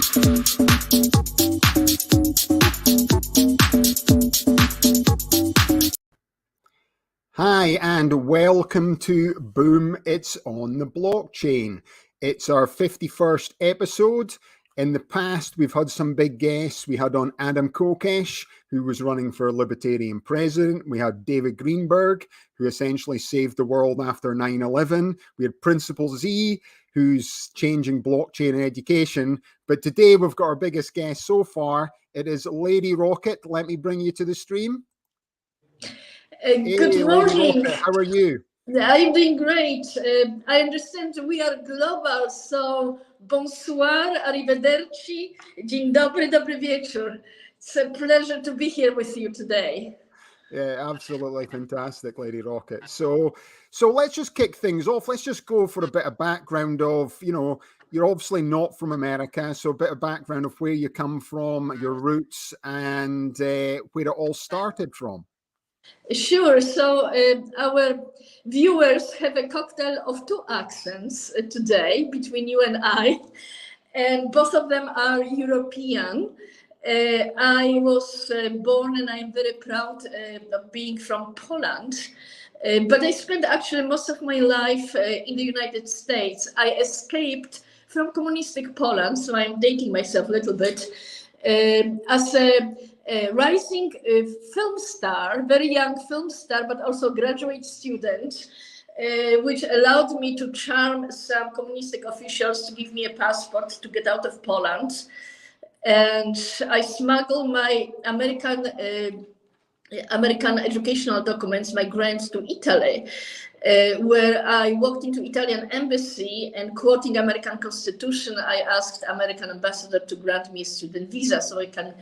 Hi, and welcome to Boom, It's on the Blockchain. It's our 51st episode. In the past, we've had some big guests. We had on Adam Kokesh, who was running for Libertarian president. We had David Greenberg, who essentially saved the world after 9/11. We had Principal Z, who's changing blockchain in education. But today, we've got our biggest guest so far. It is Lady Rocket. Let me bring you to the stream. Good morning. How are you? I'm doing great. I understand we are global, so bonsoir, arrivederci, dzień dobry, dobry wieczór. It's a pleasure to be here with you today. Yeah, absolutely fantastic, Lady Rocket. So let's just kick things off. Let's just go for a bit of background of, you're obviously not from America, so a bit of background of where you come from, your roots, and where it all started from. Sure. So our viewers have a cocktail of two accents today between you and I, and both of them are European. I was born, and I'm very proud of being from Poland, but I spent actually most of my life in the United States. I escaped from communistic Poland, so I'm dating myself a little bit, as a rising film star, very young film star, but also graduate student, which allowed me to charm some communistic officials to give me a passport to get out of Poland. And I smuggled my American educational documents, my grants, to Italy, where I walked into Italian embassy and, quoting American Constitution, I asked American ambassador to grant me a student visa so I can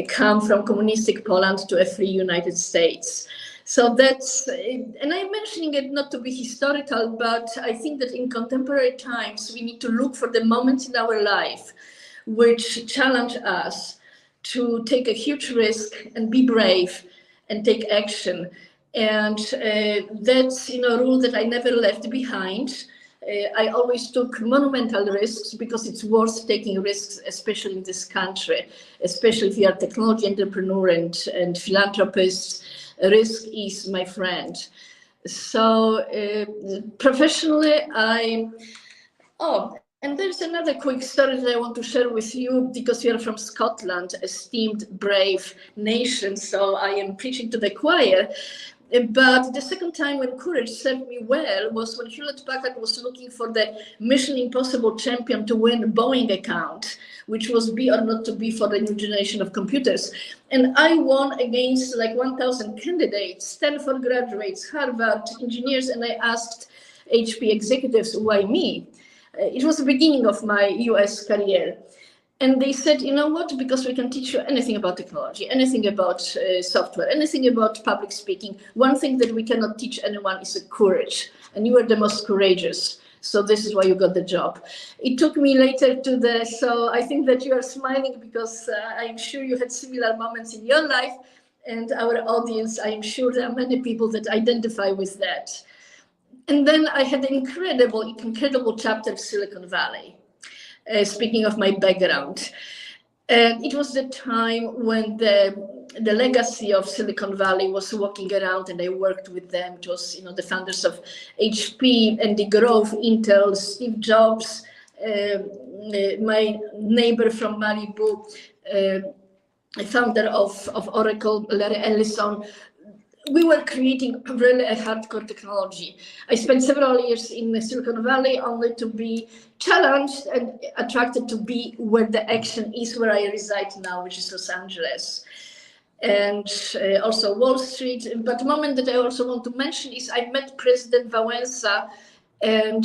come from communistic Poland to a free United States. So that's, and I'm mentioning it not to be historical, but I think that in contemporary times, we need to look for the moments in our life which challenge us to take a huge risk and be brave and take action. And that's a rule that I never left behind. I always took monumental risks because it's worth taking risks, especially in this country, especially if you are a technology entrepreneur and philanthropist. Risk is my friend. So professionally, and there's another quick story that I want to share with you, because you are from Scotland, esteemed, brave nation. So I am preaching to the choir. But the second time when courage served me well was when Hewlett-Packard was looking for the Mission Impossible champion to win Boeing account, which was be or not to be for the new generation of computers. And I won against like 1,000 candidates, Stanford graduates, Harvard engineers, and I asked HP executives, why me? It was the beginning of my US career. And they said, you know what, because we can teach you anything about technology, anything about software, anything about public speaking. One thing that we cannot teach anyone is courage. And you are the most courageous. So this is why you got the job. It took me later so I think that you are smiling because I'm sure you had similar moments in your life. And our audience, I'm sure there are many people that identify with that. And then I had an incredible chapter of Silicon Valley. Speaking of my background, and it was the time when the legacy of Silicon Valley was walking around, and I worked with them. It was, the founders of HP, Andy Grove, Intel, Steve Jobs, my neighbor from Malibu, founder of Oracle, Larry Ellison. We were creating really a hardcore technology. I spent several years in Silicon Valley only to be challenged and attracted to be where the action is, where I reside now, which is Los Angeles. And also Wall Street. But the moment that I also want to mention is I met President Wałęsa and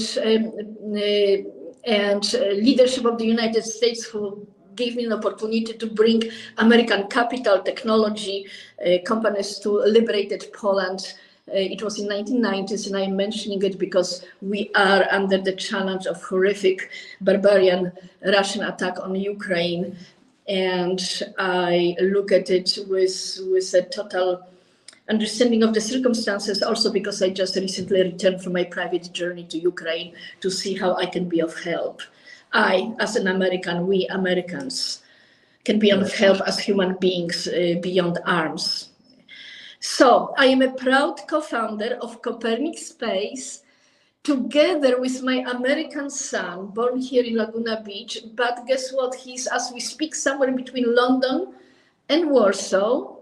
leadership of the United States, who gave me an opportunity to bring American capital technology companies to liberated Poland. It was in 1990s, and I'm mentioning it because we are under the challenge of horrific, barbarian Russian attack on Ukraine. And I look at it with a total understanding of the circumstances, also because I just recently returned from my private journey to Ukraine to see how I can be of help. I, as an American, we Americans, can be of help as human beings beyond arms. So I am a proud co-founder of Copernic Space, together with my American son, born here in Laguna Beach. But guess what? He's, as we speak, somewhere between London and Warsaw.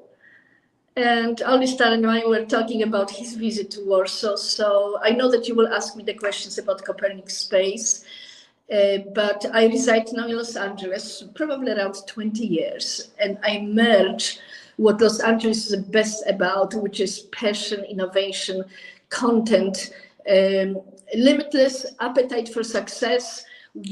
And Alistar and I were talking about his visit to Warsaw. So I know that you will ask me the questions about Copernic Space. But I reside now in Los Angeles, probably around 20 years. And I merge what Los Angeles is best about, which is passion, innovation, content, limitless appetite for success,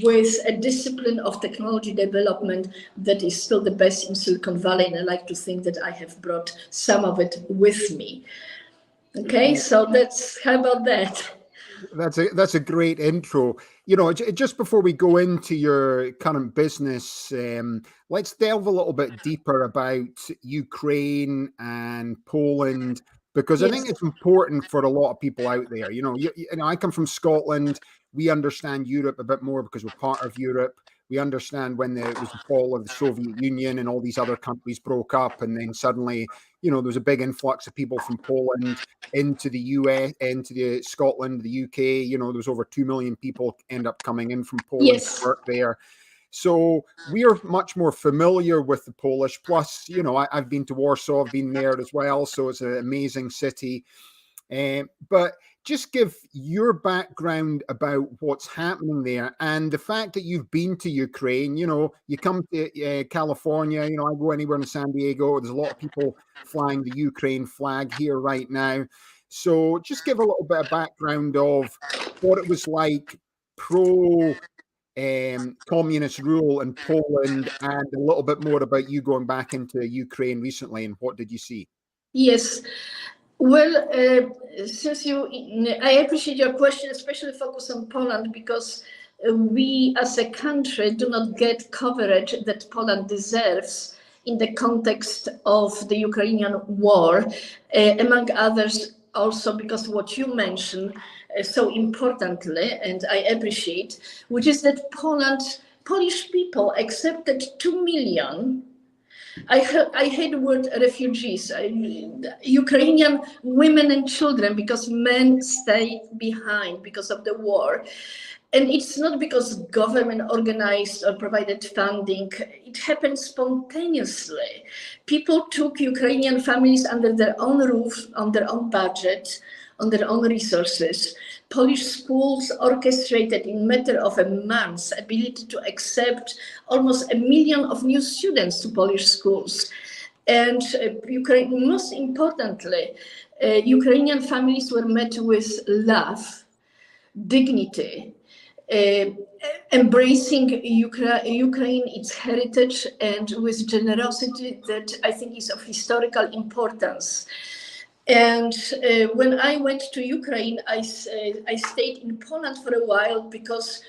with a discipline of technology development that is still the best in Silicon Valley. And I like to think that I have brought some of it with me. Okay, so how about that? That's a great intro. You know, just before we go into your current business, let's delve a little bit deeper about Ukraine and Poland, because I think it's important for a lot of people out there. You know, I come from Scotland. We understand Europe a bit more because we're part of Europe. We understand when it was the fall of the Soviet Union and all these other countries broke up, and then suddenly, you know, there was a big influx of people from Poland into the US, into the Scotland, the UK. You know, there was over 2 million people end up coming in from Poland to work there. So we are much more familiar with the Polish. Plus, you know, I've been to Warsaw, I've been there as well. So it's an amazing city. But just give your background about what's happening there and the fact that you've been to Ukraine. You know, you come to California, you know, I go anywhere in San Diego. There's a lot of people flying the Ukraine flag here right now. So just give a little bit of background of what it was like pro communist rule in Poland, and a little bit more about you going back into Ukraine recently and what did you see? Yes. Well, since I appreciate your question, especially focus on Poland, because we as a country do not get coverage that Poland deserves in the context of the Ukrainian war, among others also because what you mentioned so importantly, and I appreciate, which is that Polish people accepted 2 million. I hate the word refugees, Ukrainian women and children, because men stayed behind because of the war. And it's not because government organized or provided funding. It happened spontaneously. People took Ukrainian families under their own roof, on their own budget, on their own resources. Polish schools orchestrated in a matter of a month ability to accept almost 1 million of new students to Polish schools. And most importantly, Ukrainian families were met with love, dignity, embracing Ukraine, its heritage, and with generosity that I think is of historical importance. And when I went to Ukraine, I stayed in Poland for a while because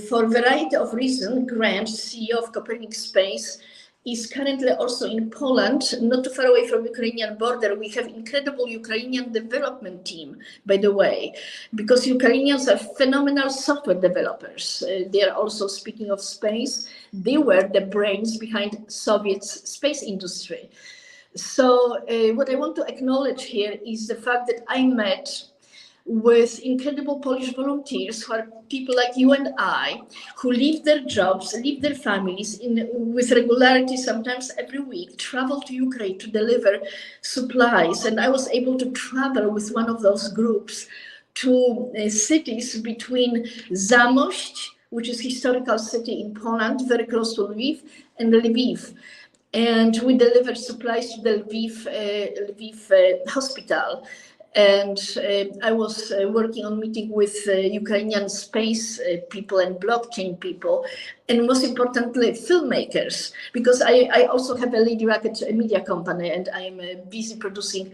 for a variety of reasons, Grant, CEO of Copernic Space, is currently also in Poland, not too far away from Ukrainian border. We have incredible Ukrainian development team, by the way, because Ukrainians are phenomenal software developers. They are also, speaking of space, they were the brains behind Soviet space industry. So what I want to acknowledge here is the fact that I met with incredible Polish volunteers who are people like you and I, who leave their jobs, leave their families with regularity, sometimes every week, travel to Ukraine to deliver supplies. And I was able to travel with one of those groups to cities between Zamość, which is a historical city in Poland, very close to Lviv, and Lviv. And we delivered supplies to the Lviv hospital. And I was working on meeting with Ukrainian space people and blockchain people, and most importantly, filmmakers, because I also have a Lady Rocket media company, and I am busy producing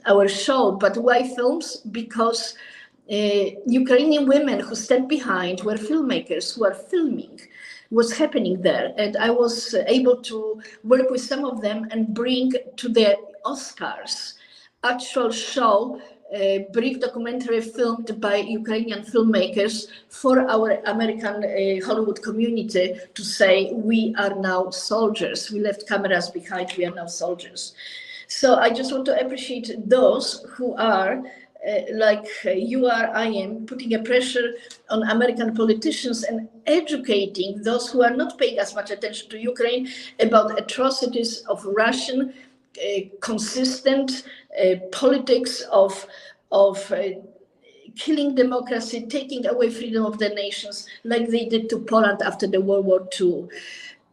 our show. But why films? Because Ukrainian women who stand behind were filmmakers who are filming what's happening there. And I was able to work with some of them and bring to the Oscars actual show brief documentary filmed by Ukrainian filmmakers for our American Hollywood community to say, we are now soldiers. We left cameras behind, we are now soldiers. So I just want to appreciate those who are, like you are, I am, putting a pressure on American politicians and educating those who are not paying as much attention to Ukraine about atrocities of Russian consistent politics of killing democracy, taking away freedom of the nations, like they did to Poland after the World War II.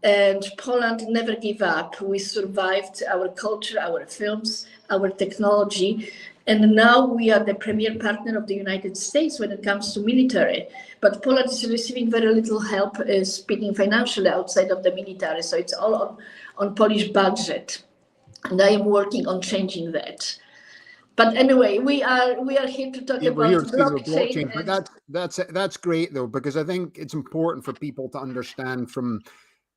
And Poland never gave up. We survived our culture, our films, our technology. And now we are the premier partner of the United States when it comes to military. But Poland is receiving very little help, speaking financially, outside of the military. So it's all on Polish budget. And I am working on changing that. But anyway, we are here to talk about blockchain. But that's great though, because I think it's important for people to understand from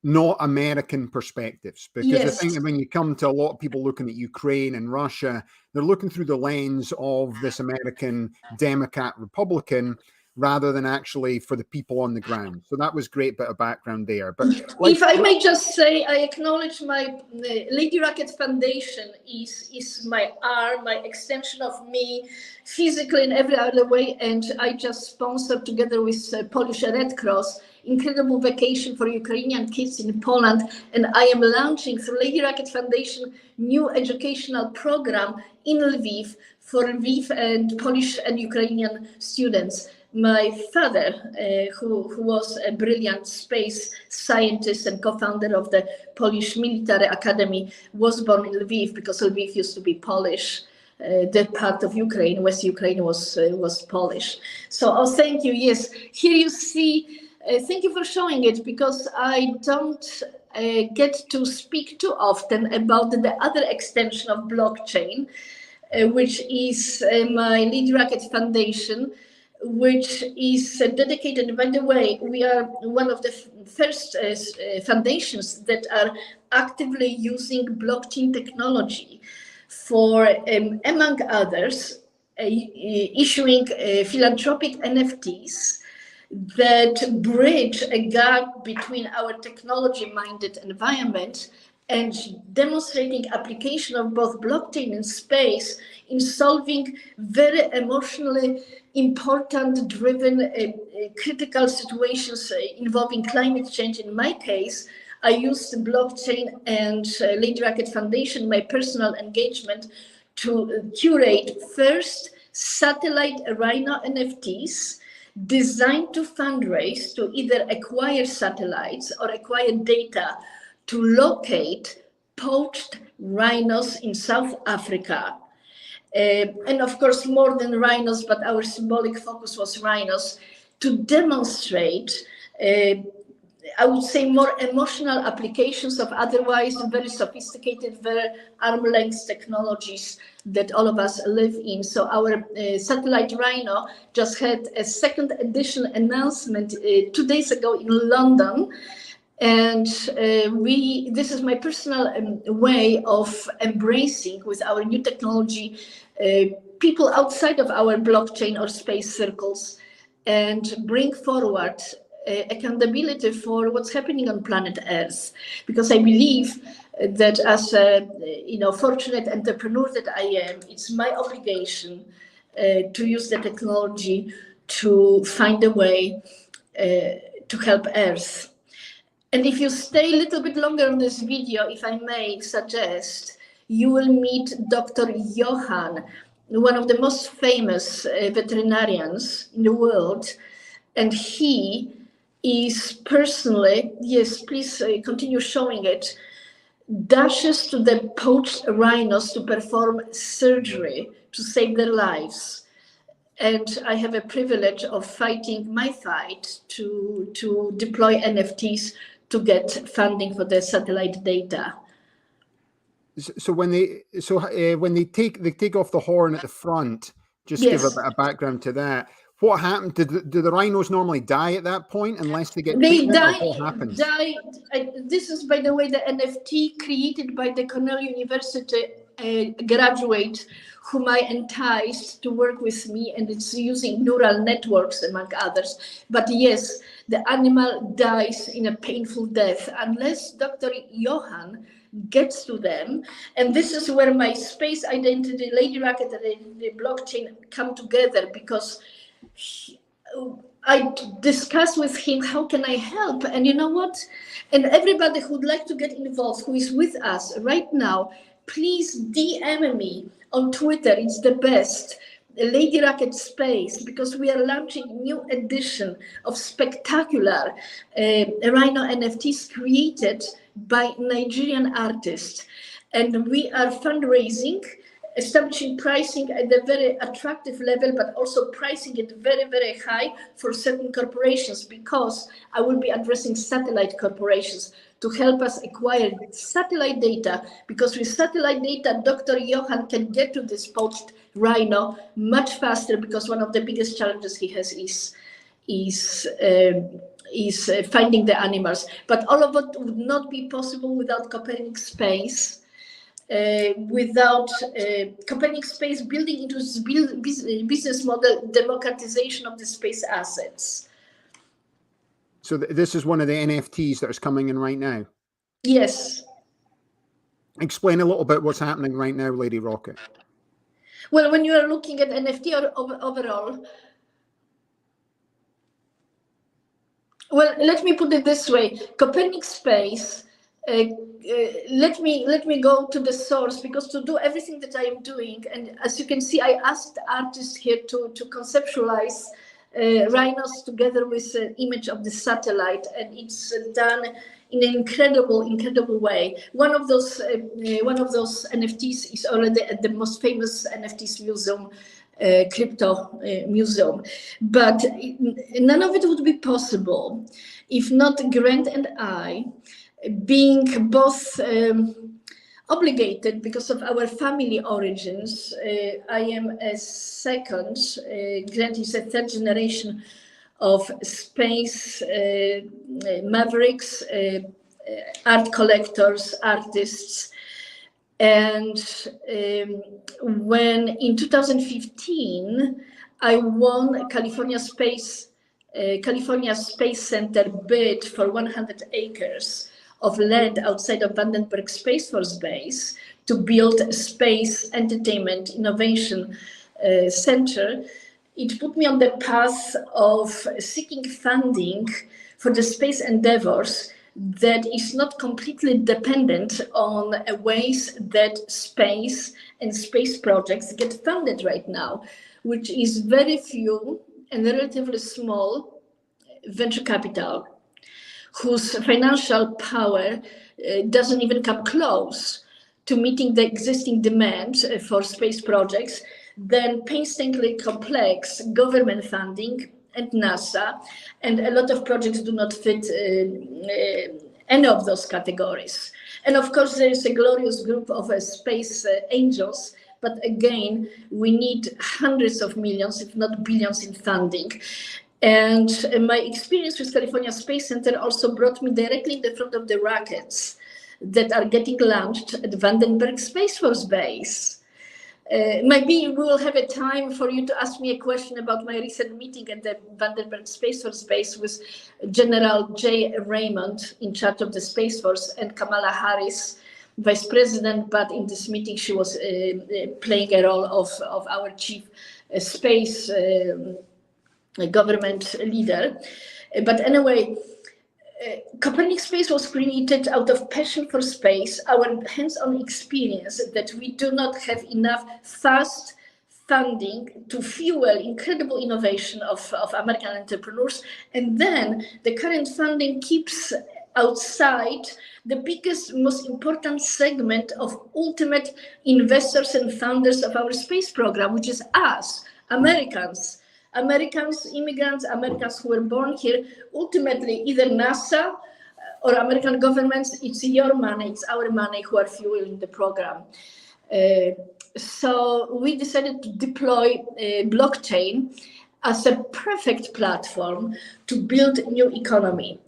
not American perspectives, because Yes. I think that when you come to a lot of people looking at Ukraine and Russia, they're looking through the lens of this American Democrat Republican rather than actually for the people on the ground. So that was great bit of background there. But if I may just say, I acknowledge my Lady Rocket Foundation is my arm, my extension of me, physically in every other way. And I just sponsored together with Polish Red Cross incredible vacation for Ukrainian kids in Poland. And I am launching through Lady Rocket Foundation new educational program in Lviv for Lviv and Polish and Ukrainian students. My father, who was a brilliant space scientist and co-founder of the Polish Military Academy, was born in Lviv because Lviv used to be Polish. That part of Ukraine, West Ukraine, was Polish. So, thank you. Yes, here you see. Thank you for showing it, because I don't get to speak too often about the other extension of blockchain, which is my Lady Rocket Foundation, which is dedicated, by the way, we are one of the first foundations that are actively using blockchain technology for, among others, issuing philanthropic NFTs that bridge a gap between our technology-minded environment and demonstrating application of both blockchain and space in solving very emotionally important, driven, critical situations involving climate change. In my case, I used blockchain and Lady Rocket Foundation, my personal engagement, to curate first satellite Rhino NFTs designed to fundraise to either acquire satellites or acquire data to locate poached rhinos in South Africa. And of course, more than rhinos, but our symbolic focus was rhinos, to demonstrate, I would say, more emotional applications of otherwise very sophisticated, very arm's length technologies that all of us live in. So our satellite Rhino just had a second edition announcement 2 days ago in London. And this is my personal way of embracing with our new technology people outside of our blockchain or space circles, and bring forward accountability for what's happening on planet Earth. Because I believe that as a fortunate entrepreneur that I am, it's my obligation to use the technology to find a way to help Earth. And if you stay a little bit longer on this video, if I may suggest, you will meet Dr. Johan, one of the most famous veterinarians in the world. And he is personally, yes, please continue showing it, dashes to the poached rhinos to perform surgery to save their lives. And I have a privilege of fighting my fight to deploy NFTs to get funding for the satellite data. So when they take off the horn at the front, just Yes. give a bit of background to that. What happened? Do the rhinos normally die at that point unless they get They treatment, die. or what happens? This is, by the way, the NFT created by the Cornell University graduate whom I enticed to work with me, and it's using neural networks among others. But yes, the animal dies in a painful death unless Dr. Johan gets to them. And this is where my space identity, Lady Rocket, and the blockchain come together, because I discussed with him, how can I help? And you know what? And everybody who would like to get involved, who is with us right now, please DM me on Twitter. It's the best. Lady Rocket Space, because we are launching a new edition of spectacular Rhino NFTs created by Nigerian artists. And we are fundraising, establishing pricing at a very attractive level, but also pricing it very, very high for certain corporations, because I will be addressing satellite corporations to help us acquire satellite data, because with satellite data, Dr. Johan can get to this poached rhino much faster, because one of the biggest challenges he has is finding the animals. But all of it would not be possible without Copernic Space. Without Copernic Space building into this business model, democratization of the space assets. So this is one of the NFTs that is coming in right now? Yes. Explain a little bit what's happening right now, Lady Rocket. Well, when you are looking at NFT overall, well, let me put it this way. Copernic Space, let me go to the source, because to do everything that I am doing, and as you can see, I asked artists here to conceptualize rhinos together with an image of the satellite, and it's done in an incredible way. One of those NFTs is already at the most famous NFTs museum, crypto museum. But none of it would be possible if not Grant and I, being both obligated because of our family origins. I am a second, Grant is a third generation of space mavericks, art collectors, artists. And when in 2015, I won California Space Center bid for 100 acres of land outside of Vandenberg Space Force Base to build a space entertainment innovation center, it put me on the path of seeking funding for the space endeavors that is not completely dependent on ways that space and space projects get funded right now, which is very few and relatively small venture capital, whose financial power doesn't even come close to meeting the existing demand for space projects, then painstakingly complex government funding and NASA, and a lot of projects do not fit any of those categories. And of course, there is a glorious group of space angels, but again, we need hundreds of millions, if not billions, in funding. And my experience with California Space Center also brought me directly in the front of the rockets that are getting launched at Vandenberg Space Force Base. Maybe we will have a time for you to ask me a question about my recent meeting at the Vandenberg Space Force Base with General J. Raymond, in charge of the Space Force, and Kamala Harris, Vice President, but in this meeting she was playing a role of our chief space government leader. But anyway, Copernic Space was created out of passion for space, our hands-on experience that we do not have enough fast funding to fuel incredible innovation of American entrepreneurs. And then the current funding keeps outside the biggest, most important segment of ultimate investors and founders of our space program, which is us, Americans, immigrants, Americans who were born here. Ultimately, either NASA or American governments, it's your money, it's our money who are fueling the program. So we decided to deploy blockchain as a perfect platform to build new economy.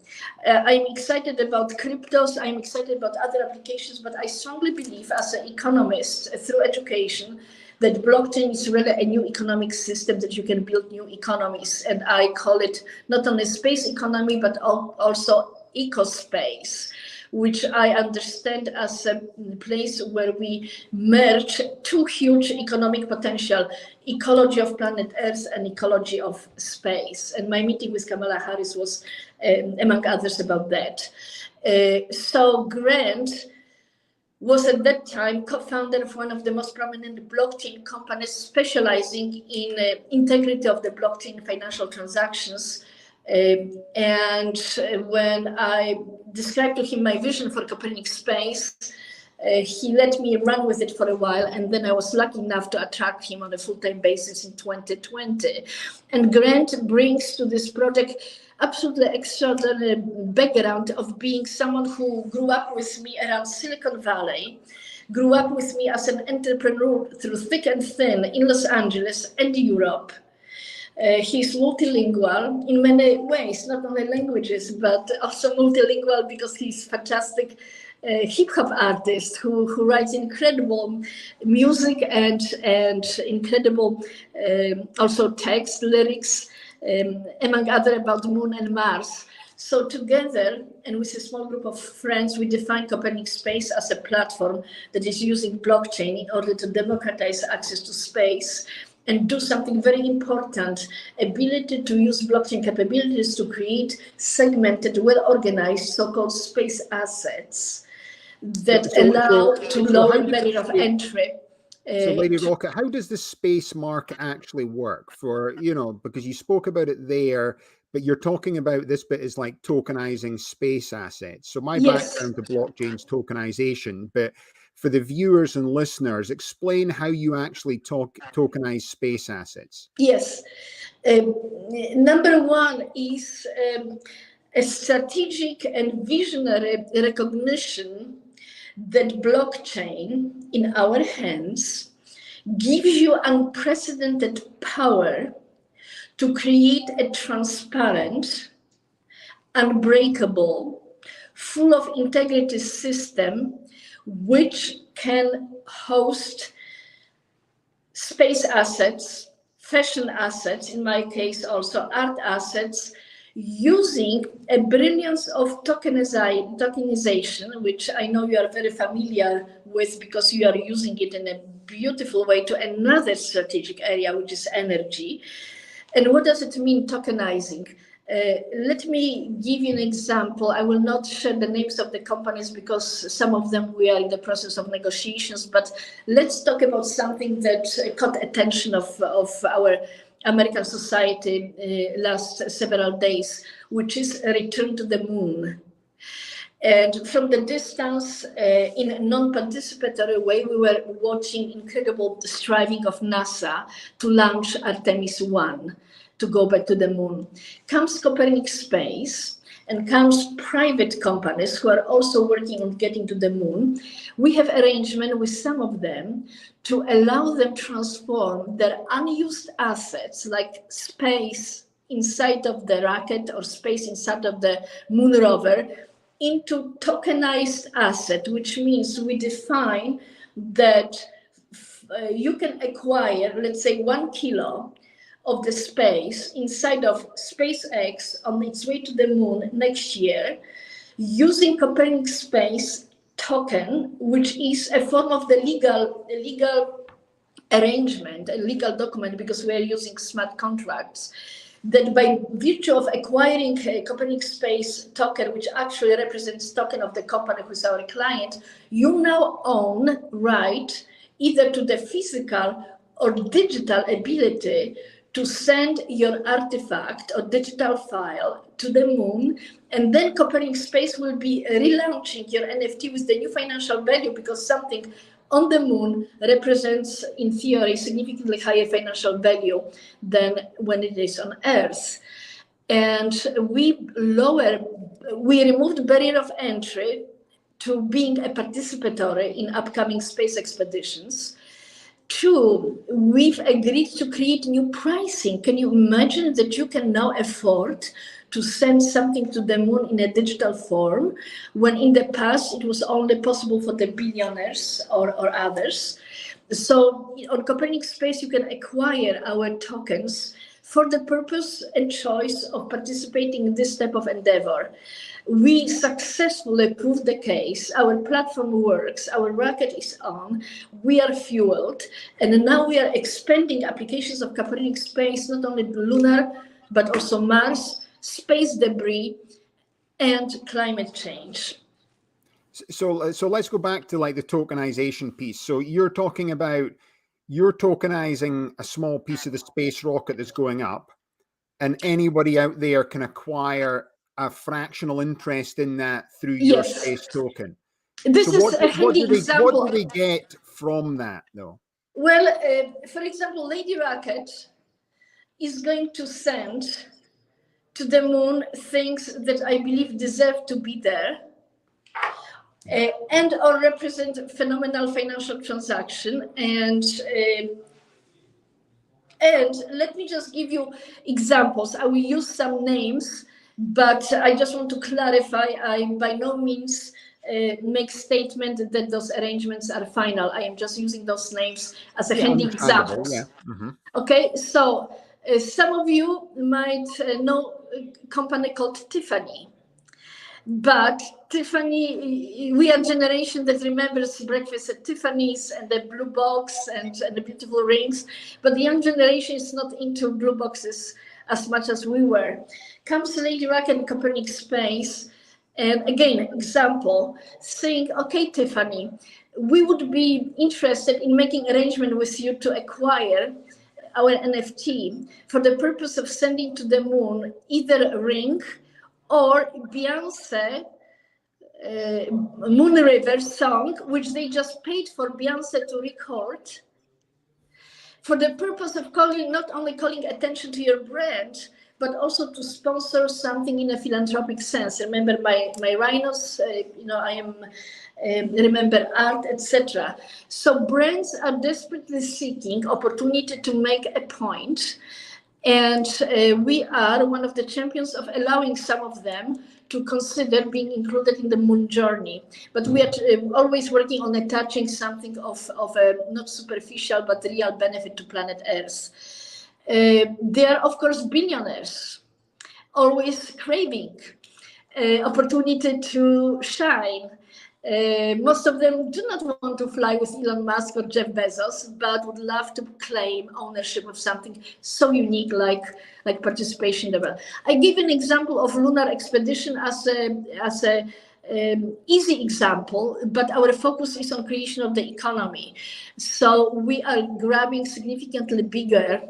I'm excited about cryptos, I'm excited about other applications, but I strongly believe as an economist through education that blockchain is really a new economic system that you can build new economies. And I call it not only space economy, but also ecospace, which I understand as a place where we merge two huge economic potential, ecology of planet Earth and ecology of space. And my meeting with Kamala Harris was, among others, about that. So Grant was at that time co-founder of one of the most prominent blockchain companies specializing in integrity of the blockchain financial transactions. And when I described to him my vision for Copernic Space, he let me run with it for a while, and then I was lucky enough to attract him on a full-time basis in 2020. And Grant brings to this project absolutely extraordinary background of being someone who grew up with me around Silicon Valley, grew up with me as an entrepreneur through thick and thin in Los Angeles and Europe. He's multilingual in many ways, not only languages, but also multilingual because he's fantastic hip hop artist who writes incredible music and incredible also text, lyrics, among other about Moon and Mars. So together, and with a small group of friends, we defined Copernic Space as a platform that is using blockchain in order to democratize access to space and do something very important, ability to use blockchain capabilities to create segmented, well-organized, so-called space assets that allow to lower barrier of entry. So Lady Rocket, how does the space market actually work for, because you spoke about it there, but you're talking about this bit is like tokenizing space assets. So my background to blockchain's tokenization, but for the viewers and listeners, explain how you actually tokenize space assets. Yes. Number one is a strategic and visionary recognition that blockchain in our hands gives you unprecedented power to create a transparent, unbreakable, full of integrity system which can host space assets, fashion assets, in my case also art assets, using a brilliance of tokenization, which I know you are very familiar with because you are using it in a beautiful way to another strategic area, which is energy. And what does it mean, tokenizing? Let me give you an example. I will not share the names of the companies because some of them we are in the process of negotiations, but let's talk about something that caught attention of our American society last several days, which is a return to the moon. And from the distance, in a non-participatory way, we were watching incredible striving of NASA to launch Artemis 1, to go back to the moon. Comes Copernic Space, and comes private companies who are also working on getting to the moon. We have arrangement with some of them to allow them transform their unused assets, like space inside of the rocket or space inside of the moon rover, into tokenized asset, which means we define that you can acquire, let's say, 1 kilo of the space inside of SpaceX on its way to the moon next year, using Copernic Space token, which is a form of the legal arrangement, a legal document, because we are using smart contracts, that by virtue of acquiring a Copernic Space token, which actually represents token of the company who is our client, you now own right either to the physical or digital ability to send your artifact or digital file to the moon, and then Copernic Space will be relaunching your NFT with the new financial value, because something on the moon represents, in theory, significantly higher financial value than when it is on Earth. And we removed barrier of entry to being a participatory in upcoming space expeditions. Two, we've agreed to create new pricing. Can you imagine that you can now afford to send something to the moon in a digital form, when in the past it was only possible for the billionaires or others? So on Copernic Space, you can acquire our tokens for the purpose and choice of participating in this type of endeavor. We successfully proved the case. Our platform works, our rocket is on, we are fueled, and now we are expanding applications of Copernic Space, not only lunar, but also Mars, space debris, and climate change. So let's go back to like the tokenization piece. So you're talking about, you're tokenizing a small piece of the space rocket that's going up, and anybody out there can acquire a fractional interest in that through your Yes. space token. This So is a handy example. What do they get from that, though? Well, for example, Lady Rocket is going to send to the moon things that I believe deserve to be there, and or represent phenomenal financial transaction. And let me just give you examples. I will use some names, but I just want to clarify, I by no means make statement that those arrangements are final. I am just using those names as a handy example. Yeah. Mm-hmm. Okay, so some of you might know a company called Tiffany. But Tiffany, we are a generation that remembers breakfast at Tiffany's and the blue box and the beautiful rings. But the young generation is not into blue boxes as much as we were. Comes Lady Rocket and Copernic Space, and again, example, saying, okay, Tiffany, we would be interested in making arrangement with you to acquire our NFT for the purpose of sending to the moon either a ring or Beyonce Moon River song, which they just paid for Beyonce to record, for the purpose of calling, not only calling attention to your brand, but also to sponsor something in a philanthropic sense. Remember my rhinos, I am remember art, etc. So brands are desperately seeking opportunity to make a point. And we are one of the champions of allowing some of them to consider being included in the moon journey. But we are always working on attaching something of a not superficial, but real benefit to planet Earth. They are, of course, billionaires, always craving opportunity to shine. Most of them do not want to fly with Elon Musk or Jeff Bezos, but would love to claim ownership of something so unique like participation in the world. I give an example of lunar expedition as a easy example, but our focus is on creation of the economy. So we are grabbing significantly bigger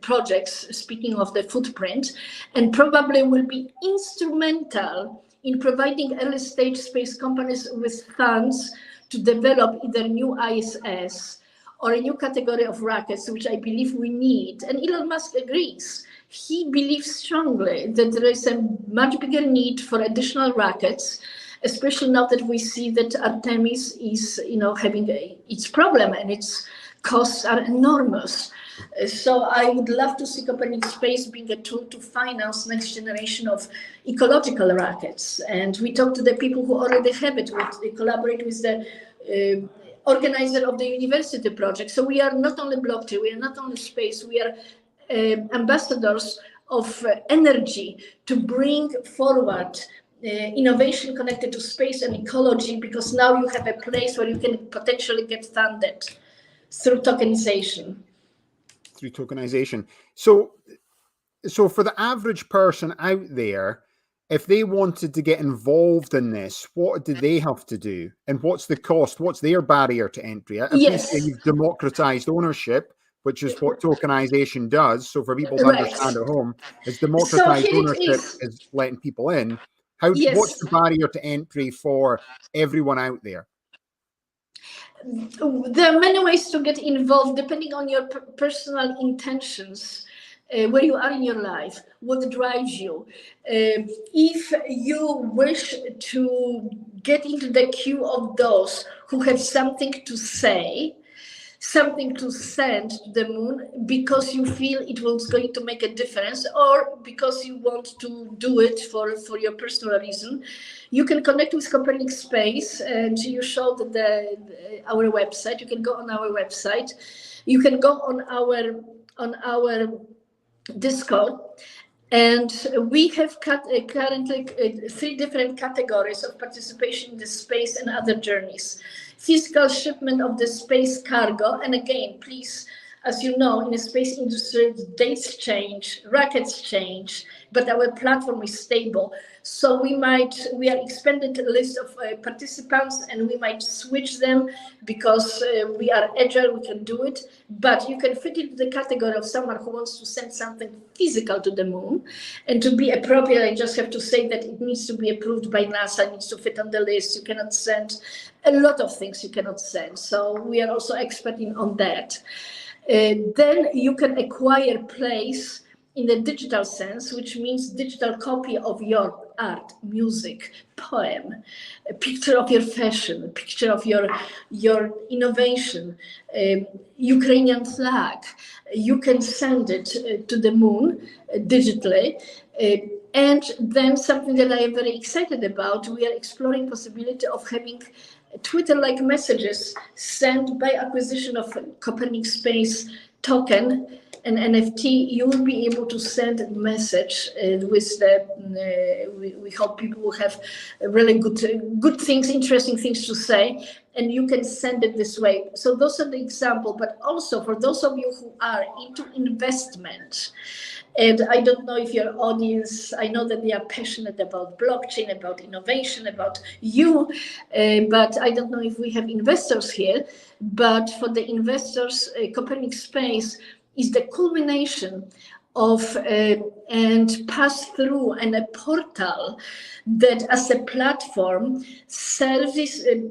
projects, speaking of the footprint, and probably will be instrumental in providing early stage space companies with funds to develop either new ISS or a new category of rockets, which I believe we need. And Elon Musk agrees. He believes strongly that there is a much bigger need for additional rockets, especially now that we see that Artemis is, having its problem and its costs are enormous. So I would love to see Copernic Space being a tool to finance next generation of ecological rockets. And we talk to the people who already have it. We collaborate with the organizer of the university project. So we are not only blockchain, we are not only space, we are ambassadors of energy to bring forward innovation connected to space and ecology, because now you have a place where you can potentially get funded through tokenization. So for the average person out there, if they wanted to get involved in this, what do they have to do? And what's the cost? What's their barrier to entry? I appreciate you've democratized ownership, which is what tokenization does. So for people to understand at home, it's democratized ownership is letting people in. What's the barrier to entry for everyone out there? There are many ways to get involved, depending on your personal intentions, where you are in your life, what drives you. If you wish to get into the queue of those who have something to say, something to send to the moon because you feel it was going to make a difference, or because you want to do it for your personal reason, you can connect with Copernic Space. And you showed our website. You can go on our website. You can go on our Discord. And we have currently 3 different categories of participation in the space and other journeys. Physical shipment of the space cargo. And again, please, as you know, in the space industry, dates change, rockets change, but our platform is stable. So we are expanded a list of participants, and we might switch them because we are agile, we can do it. But you can fit into the category of someone who wants to send something physical to the moon. And to be appropriate, I just have to say that it needs to be approved by NASA, it needs to fit on the list. You cannot send a lot of things you cannot send. So we are also experting on that. Then you can acquire place in the digital sense, which means digital copy of your art, music, poem, a picture of your fashion, a picture of your innovation, Ukrainian flag. You can send it to the moon digitally. And then something that I am very excited about, we are exploring possibility of having Twitter-like messages sent by acquisition of Copernic Space token, an NFT. You will be able to send a message with we hope people will have really good things, interesting things to say, and you can send it this way. So those are the example, but also for those of you who are into investment, and I don't know if your audience, I know that they are passionate about blockchain, about innovation, about you, but I don't know if we have investors here. But for the investors, Copernic Space is the culmination of and pass through and a portal that as a platform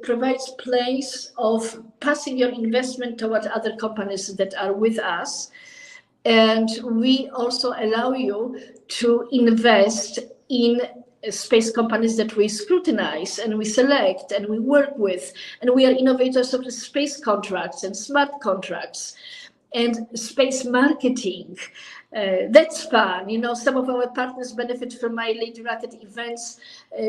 provides place of passing your investment toward other companies that are with us. And we also allow you to invest in space companies that we scrutinize and we select and we work with. And we are innovators of the space contracts and smart contracts and space marketing. That's fun. You know, some of our partners benefit from my Lady Rocket events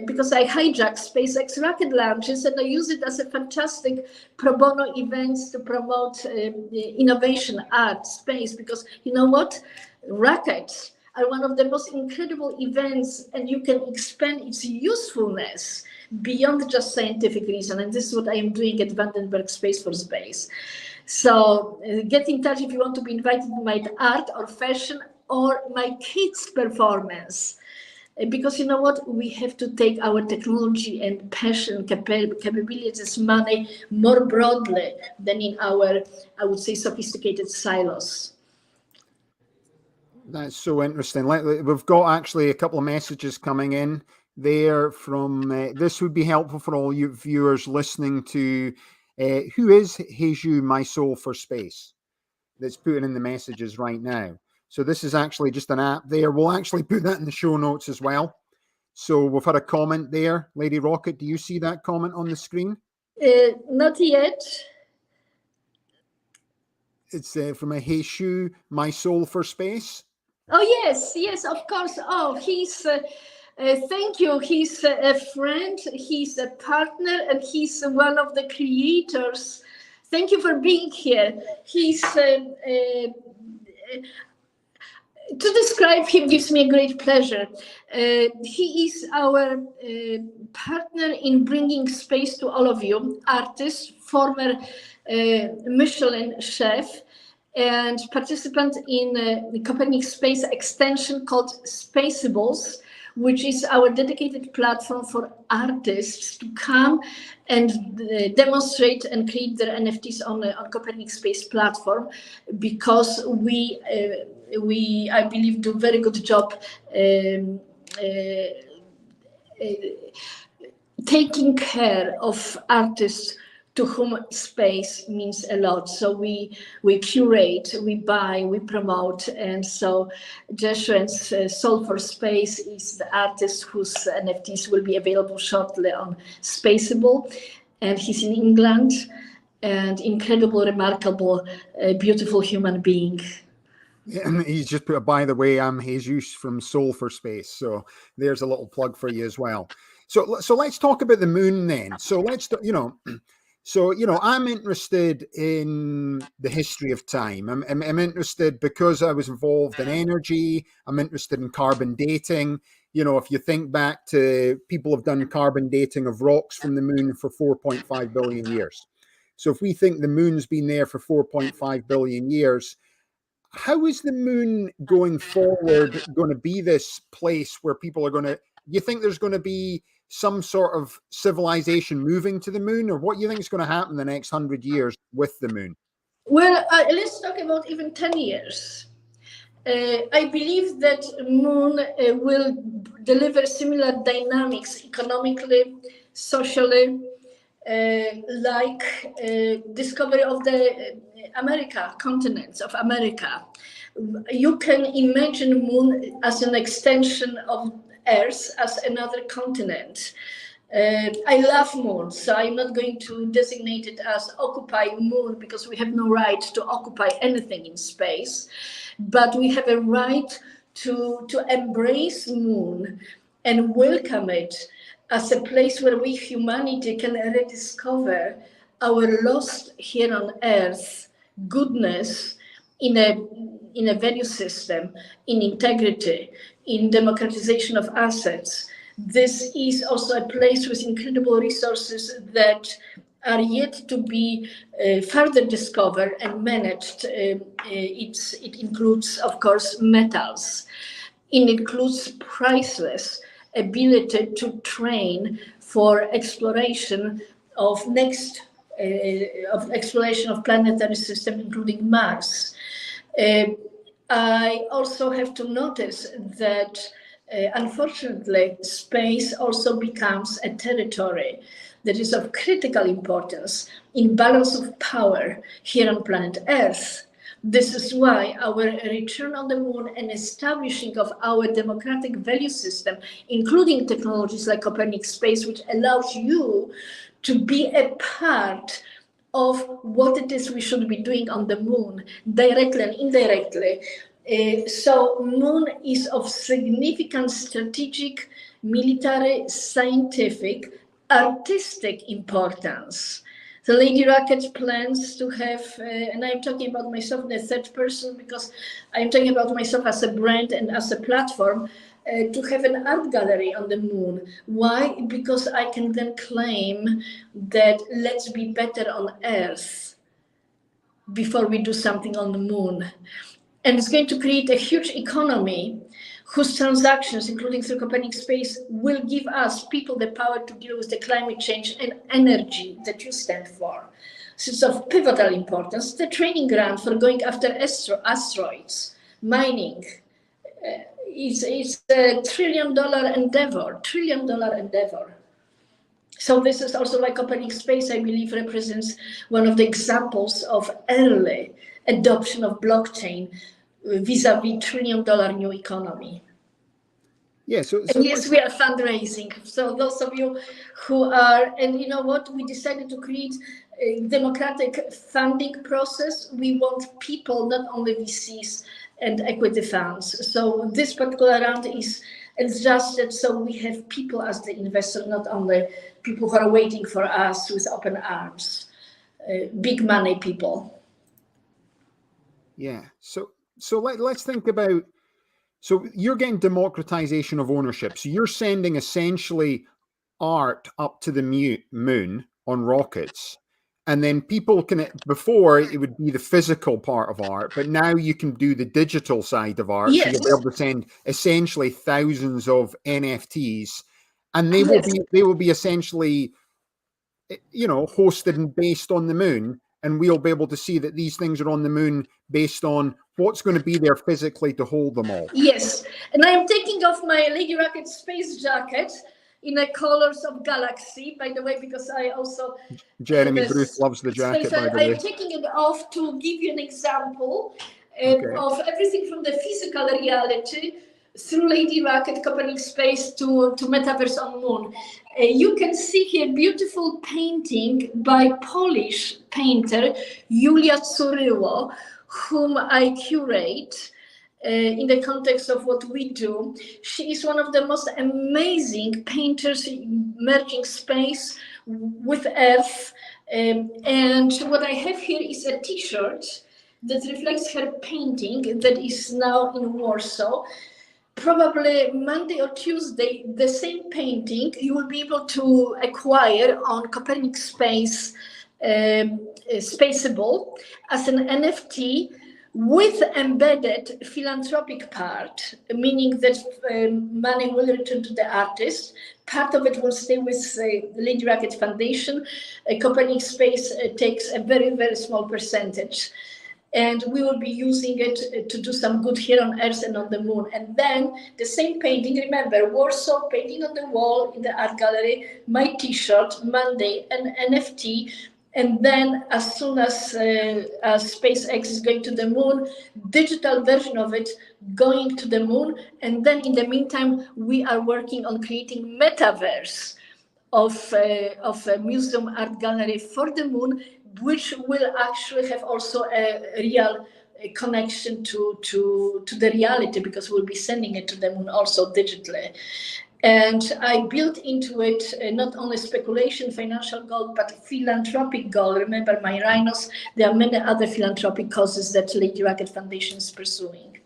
because I hijack SpaceX rocket launches and I use it as a fantastic pro bono events to promote innovation, art, space, because you know what? Rockets are one of the most incredible events, and you can expand its usefulness beyond just scientific reason. And this is what I am doing at Vandenberg Space Force Base. So get in touch if you want to be invited to my art or fashion or my kids' performance. Because you know what? We have to take our technology and passion, capabilities, money more broadly than in our, I would say, sophisticated silos. That's so interesting. We've got actually a couple of messages coming in there from, this would be helpful for all you viewers listening to, who is Heju, My Soul for Space? That's putting in the messages right now. So this is actually just an app there. We'll actually put that in the show notes as well. So we've had a comment there. Lady Rocket, do you see that comment on the screen? Not yet. It's from a Heju, My Soul for Space. Oh, yes, of course. Oh, he's, thank you. He's a friend, he's a partner, and he's one of the creators. Thank you for being here. He's, to describe him gives me a great pleasure. He is our partner in bringing space to all of you, artist, former Michelin chef, and participant in the Copernic Space extension called Spaceables, which is our dedicated platform for artists to come and demonstrate and create their NFTs on Copernic Space platform, because we I believe do a very good job taking care of artists to whom space means a lot. So we curate, we buy, we promote. And so Jeshuen's Soul for Space is the artist whose NFTs will be available shortly on Spaceable. And he's in England. and incredible, remarkable, beautiful human being. Yeah, and he's just put, by the way, I'm Jesus from Soul for Space. So there's a little plug for you as well. So let's talk about the moon then. So I'm interested in the history of time. I'm interested because I was involved in energy. I'm interested in carbon dating. If you think back to people have done carbon dating of rocks from the moon for 4.5 billion years. So if we think the moon's been there for 4.5 billion years, how is the moon going forward going to be this place where people are going to, you think there's going to be some sort of civilization moving to the moon, or what do you think is going to happen in the next 100 years with the moon? Well, let's talk about even 10 years. I believe that moon will deliver similar dynamics economically, socially, like discovery of the continents of America. You can imagine moon as an extension of Earth as another continent. I love moon, so I'm not going to designate it as occupy moon because we have no right to occupy anything in space, but we have a right to embrace moon and welcome it as a place where we humanity can rediscover our lost here on earth goodness in a value system, in integrity, in democratization of assets. This is also a place with incredible resources that are yet to be further discovered and managed. It includes, of course, metals. It includes priceless ability to train for exploration of exploration of planetary system, including Mars. I also have to notice that unfortunately, space also becomes a territory that is of critical importance in balance of power here on planet Earth. This is why our return on the moon and establishing of our democratic value system, including technologies like Copernic Space, which allows you to be a part of what it is we should be doing on the moon, directly and indirectly. So moon is of significant strategic, military, scientific, artistic importance. The Lady Rocket plans to have, and I'm talking about myself in the third person because I'm talking about myself as a brand and as a platform, to have an art gallery on the moon. Why? Because I can then claim that let's be better on Earth before we do something on the moon. And it's going to create a huge economy whose transactions, including through Copernic Space, will give us people the power to deal with the climate change and energy that you stand for. So it's of pivotal importance. The training ground for going after asteroids, mining. It's a $1 trillion endeavor, So this is also why Copernic Space, I believe, represents one of the examples of early adoption of blockchain vis-a-vis $1 trillion new economy. Yeah, and yes, we are fundraising. So those of you who are, and you know what, we decided to create a democratic funding process. We want people, not only VCs and equity funds. So this particular round is adjusted so we have people as the investor, not only people who are waiting for us with open arms, big money people. Yeah. So let's think about, so you're getting democratization of ownership. So you're sending essentially art up to the moon on rockets. And then people can, before it would be the physical part of art, but now you can do the digital side of art. Yes. So you'll be able to send essentially thousands of NFTs, and they will be essentially, hosted and based on the moon. And we'll be able to see that these things are on the moon based on what's going to be there physically to hold them all. Yes. And I am taking off my Lady Rocket space jacket in the colors of galaxy, by the way, because I also... Jeremy Bruce loves the jacket, by the way. I'm taking it off to give you an example of everything from the physical reality through Lady Rocket, Copernic Space to Metaverse on Moon. You can see here beautiful painting by Polish painter Julia Tsuryło, whom I curate in the context of what we do. She is one of the most amazing painters merging space with Earth. And what I have here is a t-shirt that reflects her painting that is now in Warsaw. Probably Monday or Tuesday, the same painting you will be able to acquire on Copernic Space Spaceable as an NFT with embedded philanthropic part, meaning that money will return to the artist. Part of it will stay with the Lady Rocket Foundation. Copernic Space takes a very, very small percentage. And we will be using it to do some good here on Earth and on the Moon. And then the same painting, remember, Warsaw, painting on the wall in the art gallery, my t-shirt, Monday, an NFT. And then as soon as SpaceX is going to the Moon, digital version of it going to the Moon. And then in the meantime, we are working on creating metaverse of a museum art gallery for the Moon, which will actually have also a real connection to the reality, because we'll be sending it to the Moon also digitally. And I built into it not only speculation, financial goal, but philanthropic goal. Remember my rhinos, there are many other philanthropic causes that Lady Rocket Foundation is pursuing.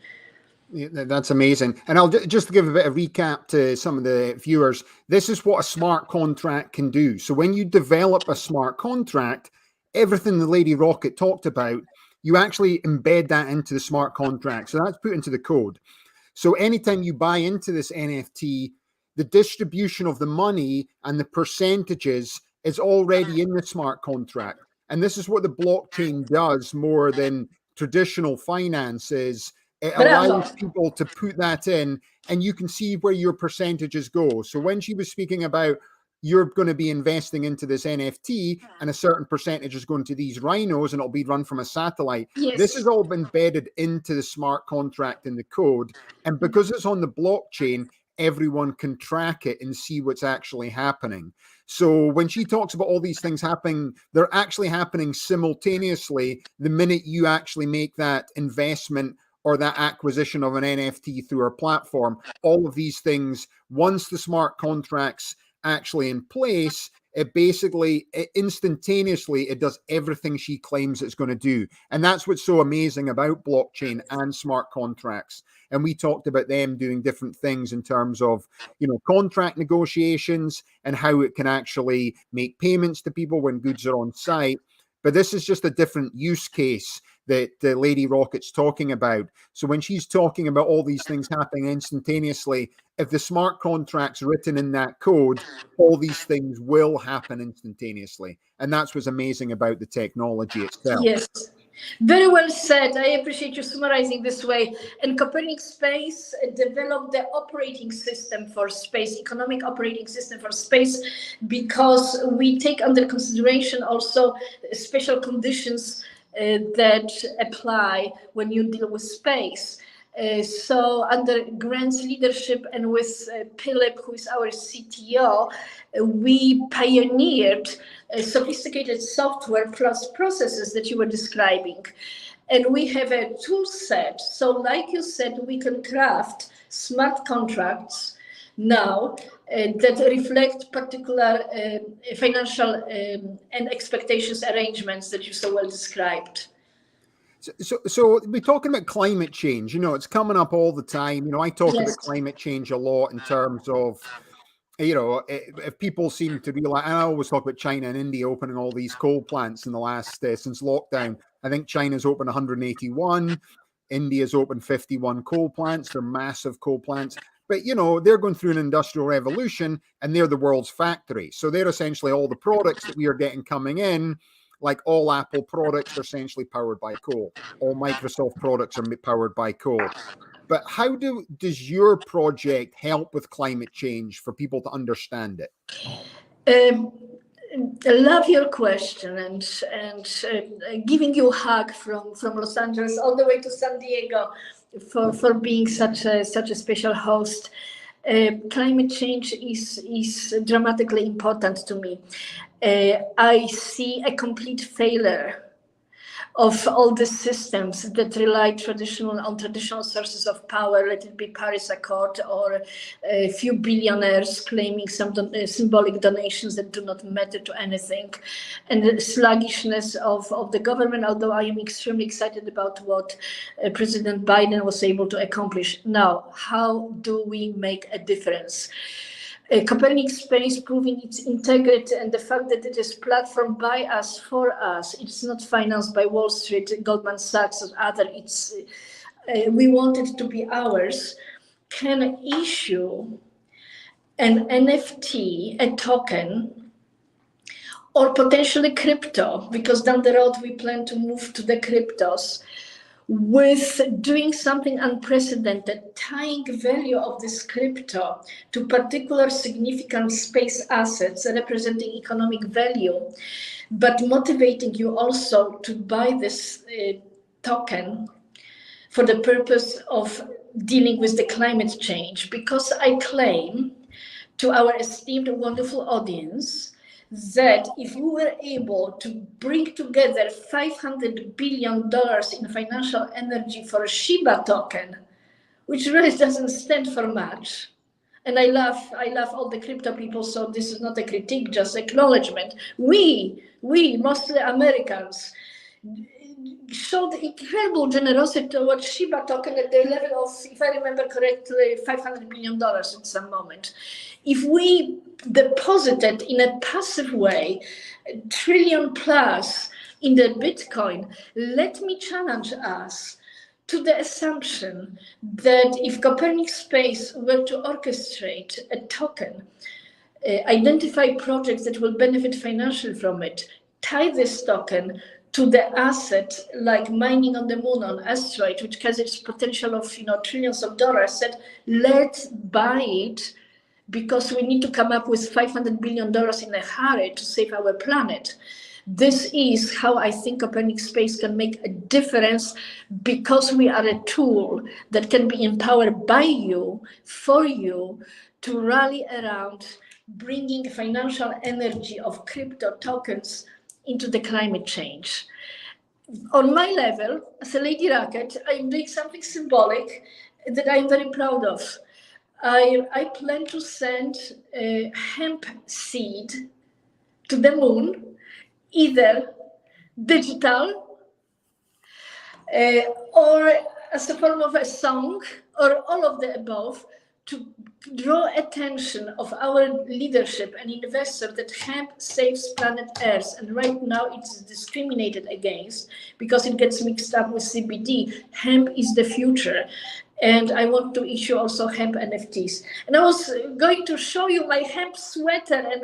Yeah, that's amazing. And I'll just give a bit of recap to some of the viewers. This is what a smart contract can do. So when you develop a smart contract, everything the Lady Rocket talked about, you actually embed that into the smart contract. So that's put into the code. So anytime you buy into this NFT, the distribution of the money and the percentages is already in the smart contract. And this is what the blockchain does more than traditional finances. It allows people to put that in, and you can see where your percentages go. So when she was speaking about you're going to be investing into this NFT and a certain percentage is going to these rhinos and it'll be run from a satellite. Yes. This is all embedded into the smart contract in the code. And because it's on the blockchain, everyone can track it and see what's actually happening. So when she talks about all these things happening, they're actually happening simultaneously the minute you actually make that investment or that acquisition of an NFT through our platform. All of these things, once the smart contracts actually in place, it basically instantaneously it does everything she claims it's going to do. And that's what's so amazing about blockchain and smart contracts. And we talked about them doing different things in terms of, you know, contract negotiations and how it can actually make payments to people when goods are on site. But this is just a different use case that Lady Rocket's talking about. So when she's talking about all these things happening instantaneously, if the smart contract's written in that code, all these things will happen instantaneously. And that's what's amazing about the technology itself. Yes. Very well said. I appreciate you summarizing this way. And Copernic Space developed the operating system for space, economic operating system for space, because we take under consideration also special conditions that apply when you deal with space. So under Grant's leadership and with Philip, who is our CTO, we pioneered sophisticated software plus processes that you were describing. And we have a tool set. So like you said, we can craft smart contracts now that reflect particular financial and expectations arrangements that you so well described. So we're talking about climate change. You know, it's coming up all the time. You know, I talk about climate change a lot in terms of, you know, if people seem to realize, I always talk about China and India opening all these coal plants in the last, since lockdown. I think China's opened 181, India's opened 51 coal plants. They're massive coal plants. But, you know, they're going through an industrial revolution and they're the world's factory. So they're essentially all the products that we are getting coming in. Like all Apple products are essentially powered by coal. All Microsoft products are powered by coal. But how does your project help with climate change for people to understand it? I love your question, and giving you a hug from Los Angeles all the way to San Diego. for being such a special host. Climate change is dramatically important to me. I see a complete failure of all the systems that rely on traditional sources of power, let it be Paris Accord or a few billionaires claiming some symbolic donations that do not matter to anything, and the sluggishness of the government, although I am extremely excited about what President Biden was able to accomplish. Now, how do we make a difference? Copernic Space proving its integrity and the fact that it is platformed by us, for us. It's not financed by Wall Street, Goldman Sachs, or other. We want it to be ours. Can issue an NFT, a token, or potentially crypto, because down the road we plan to move to the cryptos, with doing something unprecedented, tying value of this crypto to particular significant space assets representing economic value, but motivating you also to buy this token for the purpose of dealing with the climate change. Because I claim to our esteemed, wonderful audience that if we were able to bring together $500 billion in financial energy for a Shiba token, which really doesn't stand for much. And I love all the crypto people, so this is not a critique, just acknowledgement. We, mostly Americans, showed incredible generosity towards Shiba token at the level of, if I remember correctly, $500 billion at some moment. If we deposited in a passive way $1 trillion plus in the Bitcoin, let me challenge us to the assumption that if Copernic Space were to orchestrate a token, identify projects that will benefit financially from it, tie this token to the asset like mining on the moon, on asteroid, which has its potential of trillions of dollars, said, let's buy it because we need to come up with $500 billion in a hurry to save our planet. This is how I think Copernic Space can make a difference, because we are a tool that can be empowered by you, for you, to rally around bringing financial energy of crypto tokens into the climate change. On my level, as a Lady Rocket, I'm doing something symbolic that I'm very proud of. I plan to send a hemp seed to the moon, either digital or as a form of a song, or all of the above, to draw attention of our leadership and investors that hemp saves planet Earth. And right now it's discriminated against because it gets mixed up with CBD. Hemp is the future. And I want to issue also hemp NFTs. And I was going to show you my hemp sweater, and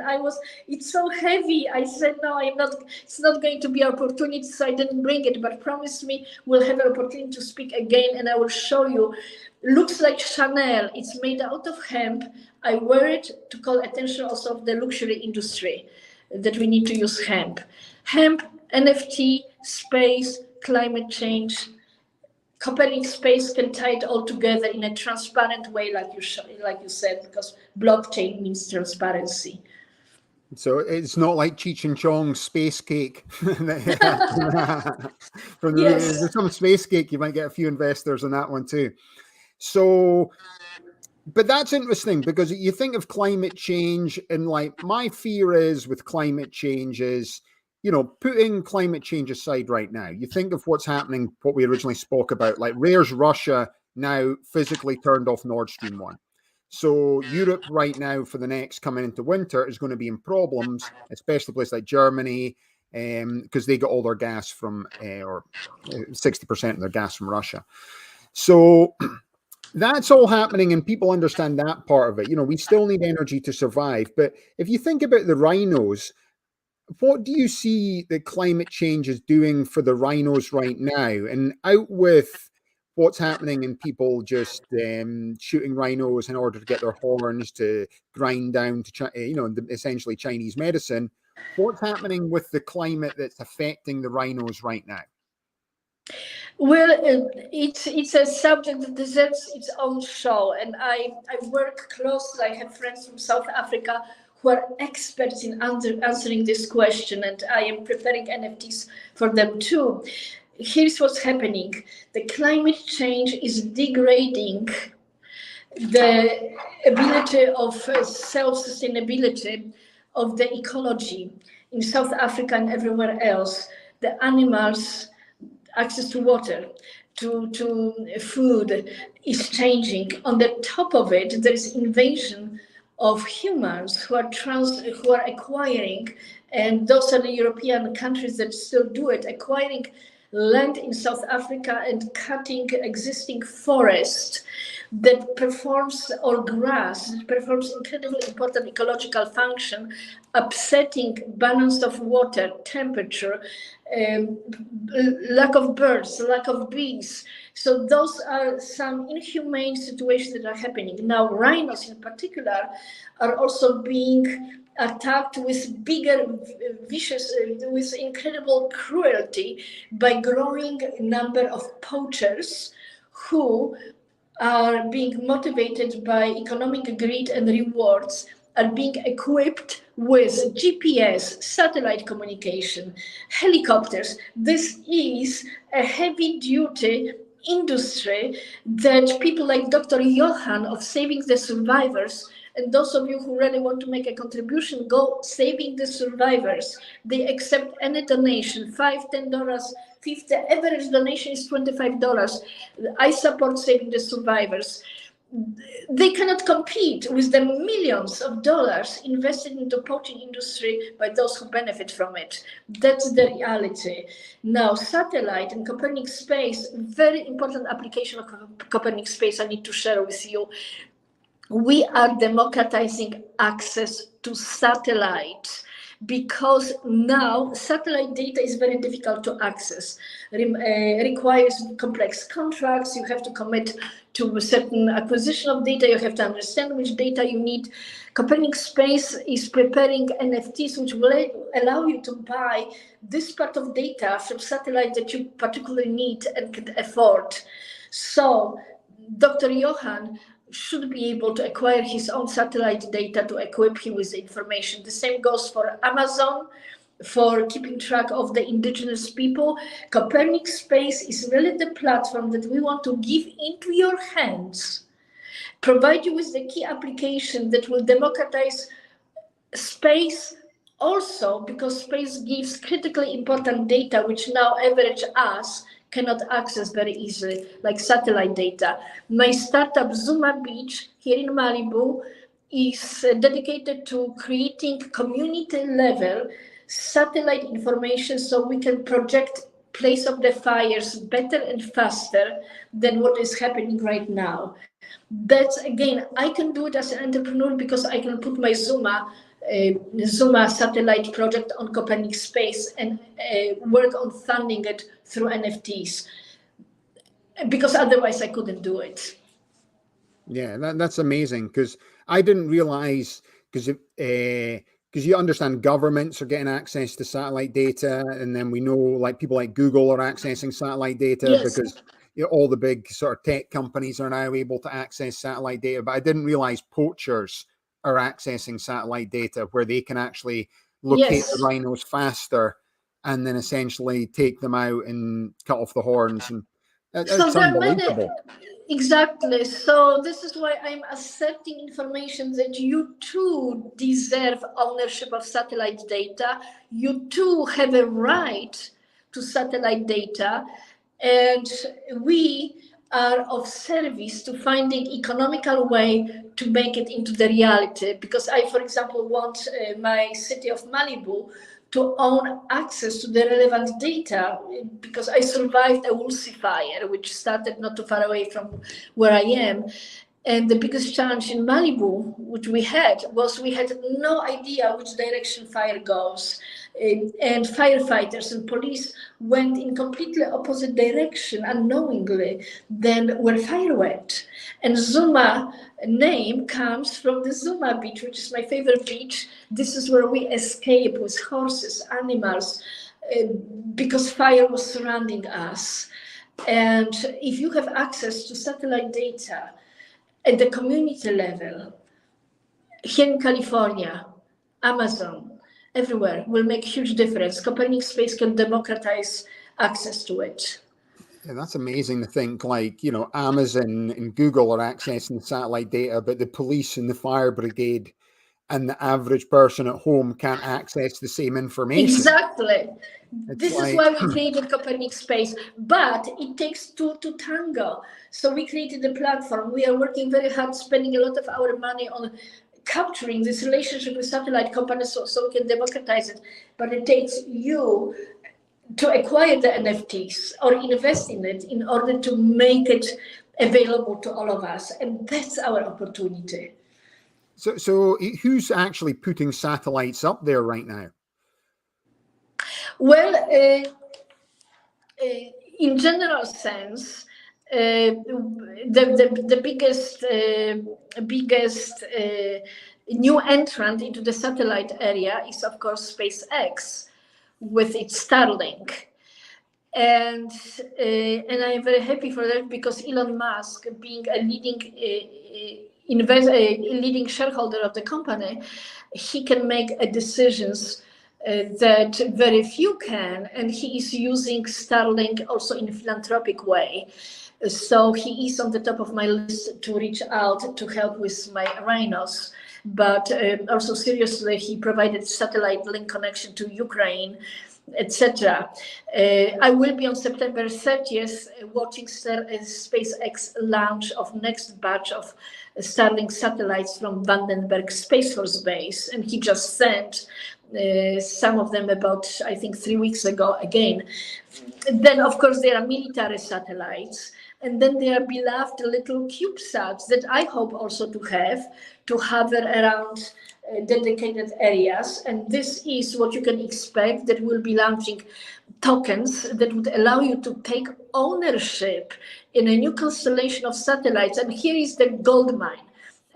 it's so heavy. I said, no, it's not going to be an opportunity, so I didn't bring it, but promise me we'll have an opportunity to speak again, and I will show you. Looks like Chanel. It's made out of hemp. I wear it to call attention also of the luxury industry that we need to use hemp. Hemp, NFT, space, climate change. Copernic Space can tie it all together in a transparent way, like you said, because blockchain means transparency. So it's not like Cheech and Chong's space cake. There's some space cake, you might get a few investors in that one too. So, but that's interesting, because you think of climate change, and like my fear is with climate change is, putting climate change aside right now, you think of what's happening, what we originally spoke about, like where's Russia now physically turned off Nord Stream 1. So Europe right now for the next coming into winter is going to be in problems, especially places like Germany, because they get all their gas from, or 60% of their gas from Russia. So that's all happening, and people understand that part of it. We still need energy to survive. But if you think about the rhinos, what do you see that climate change is doing for the rhinos right now? And out with what's happening in people just shooting rhinos in order to get their horns to grind down to, essentially Chinese medicine. What's happening with the climate that's affecting the rhinos right now? Well, it's a subject that deserves its own show, and I work closely. I have friends from South Africa who are experts in answering this question, and I am preparing NFTs for them too. Here's what's happening: the climate change is degrading the ability of self-sustainability of the ecology in South Africa and everywhere else. The animals, access to water, to food is changing. On the top of it, there is invasion of humans who are acquiring, and those are the European countries that still do it, acquiring land in South Africa and cutting existing forest that performs, or grass that performs incredibly important ecological function, upsetting balance of water, temperature, um, lack of birds, lack of bees. So those are some inhumane situations that are happening. Now, rhinos in particular are also being attacked with bigger, vicious, with incredible cruelty by growing number of poachers who are being motivated by economic greed and rewards, are being equipped with GPS, satellite communication, helicopters. This is a heavy duty industry that people like Dr. Johan of Saving the Survivors, and those of you who really want to make a contribution, go Saving the Survivors. They accept any donation, $5, $10, $50. The average donation is $25. I support Saving the Survivors. They cannot compete with the millions of dollars invested into poaching industry by those who benefit from it. That's the reality. Now, satellite and Copernic Space, very important application of Copernic Space I need to share with you. We are democratizing access to satellite because now satellite data is very difficult to access. Requires complex contracts. You have to commit to a certain acquisition of data. You have to understand which data you need. Copernic Space is preparing NFTs, which will allow you to buy this part of data from satellite that you particularly need and can afford. So Dr. Johan should be able to acquire his own satellite data to equip him with the information. The same goes for Amazon, for keeping track of the indigenous people. Copernic Space is really the platform that we want to give into your hands, provide you with the key application that will democratize space, also because space gives critically important data which now average us cannot access very easily, like satellite data. My startup Zuma Beach here in Malibu is dedicated to creating community level satellite information so we can project place of the fires better and faster than what is happening right now. That's, again, I can do it as an entrepreneur because I can put my Zuma satellite project on Copernic Space and work on funding it through NFTs, because otherwise I couldn't do it. Yeah, that's amazing, because I didn't realize, because you understand governments are getting access to satellite data, and then we know like people like Google are accessing satellite data. Yes. Because all the big sort of tech companies are now able to access satellite data. But I didn't realize poachers are accessing satellite data where they can actually locate the rhinos faster and then essentially take them out and cut off the horns. And that's unbelievable. Exactly. So this is why I'm accepting information that you too deserve ownership of satellite data. You too have a right to satellite data. And we are of service to finding economical way to make it into the reality. Because I, for example, want my city of Malibu to own access to the relevant data, because I survived a Woolsey fire, which started not too far away from where I am. And the biggest challenge in Malibu, which we had, was we had no idea which direction fire goes. And firefighters and police went in completely opposite direction unknowingly than where fire went. And Zuma name comes from the Zuma beach, which is my favorite beach. This is where we escape with horses, animals, because fire was surrounding us. And if you have access to satellite data at the community level, here in California, Amazon, everywhere, will make huge difference. Copernic Space can democratize access to it. Yeah, that's amazing to think, like, Amazon and Google are accessing the satellite data, but the police and the fire brigade and the average person at home can't access the same information. Exactly. It's This is why we created Copernic Space, but it takes two to tango. So we created a platform. We are working very hard, spending a lot of our money on capturing this relationship with satellite companies so we can democratize it. But it takes you to acquire the NFTs or invest in it in order to make it available to all of us. And that's our opportunity. So who's actually putting satellites up there right now? Well, in general sense, the biggest new entrant into the satellite area is, of course, SpaceX with its Starlink. And I am very happy for that, because Elon Musk, being a leading shareholder of the company, he can make decisions that very few can, and he is using Starlink also in a philanthropic way. So he is on the top of my list to reach out to help with my rhinos. But also seriously, he provided satellite link connection to Ukraine, etc. I will be on September 30th watching SpaceX launch of next batch of Starlink satellites from Vandenberg Space Force Base, and he just sent some of them about, I think, 3 weeks ago again. Then, of course, there are military satellites, and then there are beloved little CubeSats that I hope also to hover around dedicated areas. And this is what you can expect, that we'll be launching tokens that would allow you to take ownership in a new constellation of satellites. And here is the gold mine.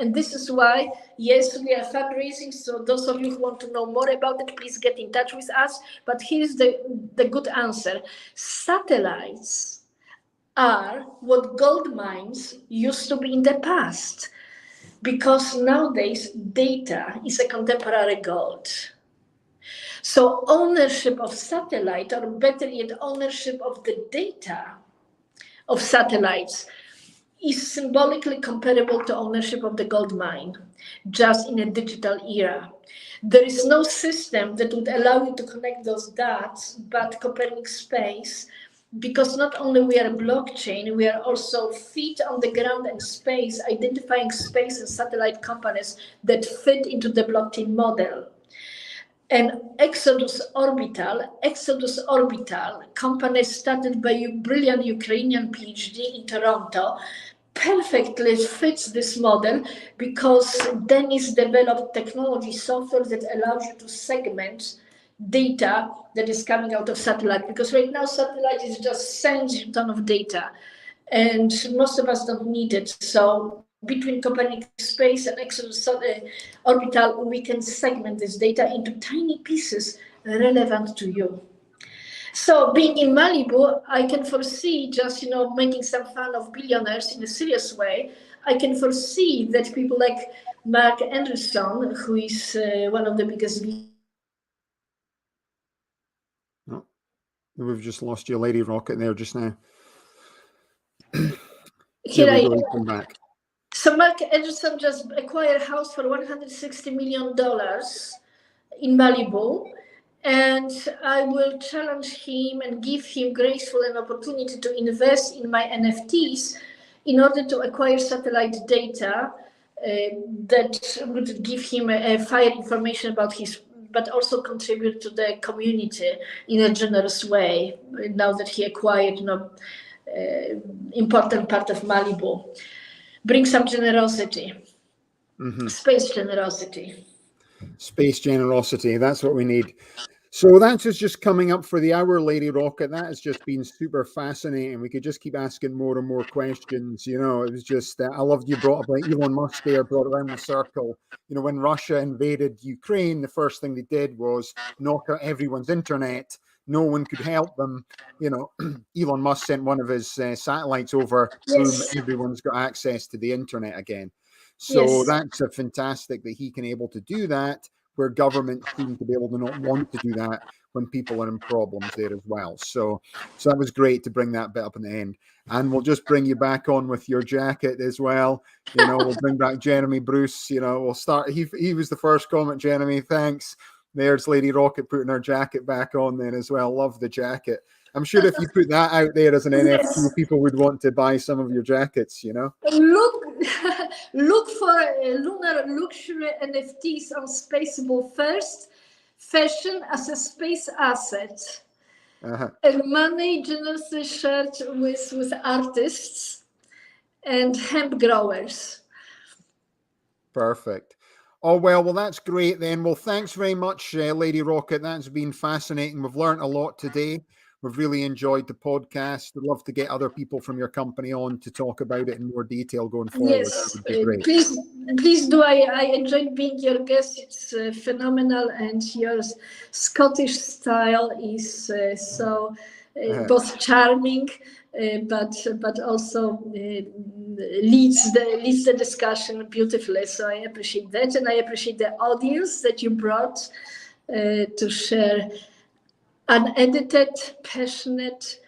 And this is why, yes, we are fundraising. So those of you who want to know more about it, please get in touch with us. But here's the good answer. Satellites are what gold mines used to be in the past, because nowadays data is a contemporary gold. So ownership of satellite, or better yet, ownership of the data of satellites, is symbolically comparable to ownership of the gold mine, just in a digital era. There is no system that would allow you to connect those dots but Copernic Space, because not only we are a blockchain, we are also feet on the ground in space, identifying space and satellite companies that fit into the blockchain model. And Exodus Orbital, company started by a brilliant Ukrainian PhD in Toronto, perfectly fits this model, because Dennis developed technology software that allows you to segment data that is coming out of satellite, because right now satellite is just sending a ton of data and most of us don't need it. So between Copernic Space and Exodus Orbital, we can segment this data into tiny pieces relevant to you. So being in Malibu, I can foresee, just making some fun of billionaires in a serious way, I can foresee that people like Mark Anderson, who is one of the biggest. Oh, we've just lost your lady rocket there just now. Here there we I go, come back. So Mark Anderson just acquired a house for $160 million in Malibu. And I will challenge him and give him graceful an opportunity to invest in my NFTs in order to acquire satellite data that would give him a fire information about but also contribute to the community in a generous way, now that he acquired important part of Malibu. Bring some generosity, space generosity. Space generosity, that's what we need. So that's just coming up for the hour, Lady Rocket. That has just been super fascinating. We could just keep asking more and more questions. It was just, I loved you brought up like Elon Musk there, brought around the circle. When Russia invaded Ukraine, the first thing they did was knock out everyone's internet no one could help them. You know, Elon Musk sent one of his satellites over, boom, Yes. everyone's got access to the internet again. So Yes. that's a fantastic that he can able to do that, where governments seem to be able to not want to do that when people are in problems there as well. So that was great to bring that bit up in the end. And we'll just bring you back on with your jacket as well. You know, we'll bring back Jeremy Bruce. You know, we'll start. He was the first comment, Jeremy. Thanks. There's Lady Rocket putting her jacket back on then as well. Love the jacket. I'm sure if you put that out there as an NFT, Yes. people would want to buy some of your jackets, you know? Look for lunar luxury NFTs on Spaceable first. Fashion as a space asset. And money generously shared with artists and hemp growers. Perfect. Oh, well, that's great then. Well, thanks very much, Lady Rocket. That's been fascinating. We've learned a lot today. We've really enjoyed the podcast. I'd love to get other people from your company on to talk about it in more detail going forward. Yes, That would be great. please do. I enjoyed being your guest. It's phenomenal, and your Scottish style is both charming, but also leads the discussion beautifully. So I appreciate that, and I appreciate the audience that you brought to share unedited, passionate,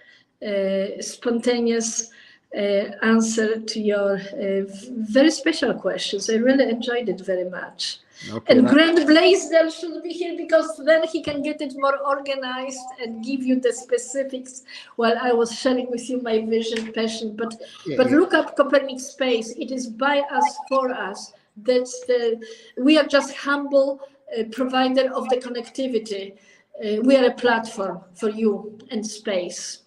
spontaneous answer to your very special questions. I really enjoyed it very much. Okay, and Grant Blaisdell should be here, because then he can get it more organized and give you the specifics while I was sharing with you my vision, passion. But look up Copernic Space. It is by us, for us. We are just humble provider of the connectivity. We are a platform for you and space.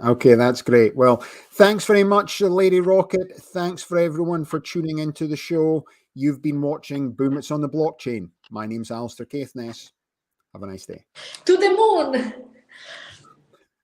Okay, that's great. Well, thanks very much, Lady Rocket. Thanks for everyone for tuning into the show. You've been watching Boom, It's on the Blockchain. My name's Alistair Caithness. Have a nice day. To the moon.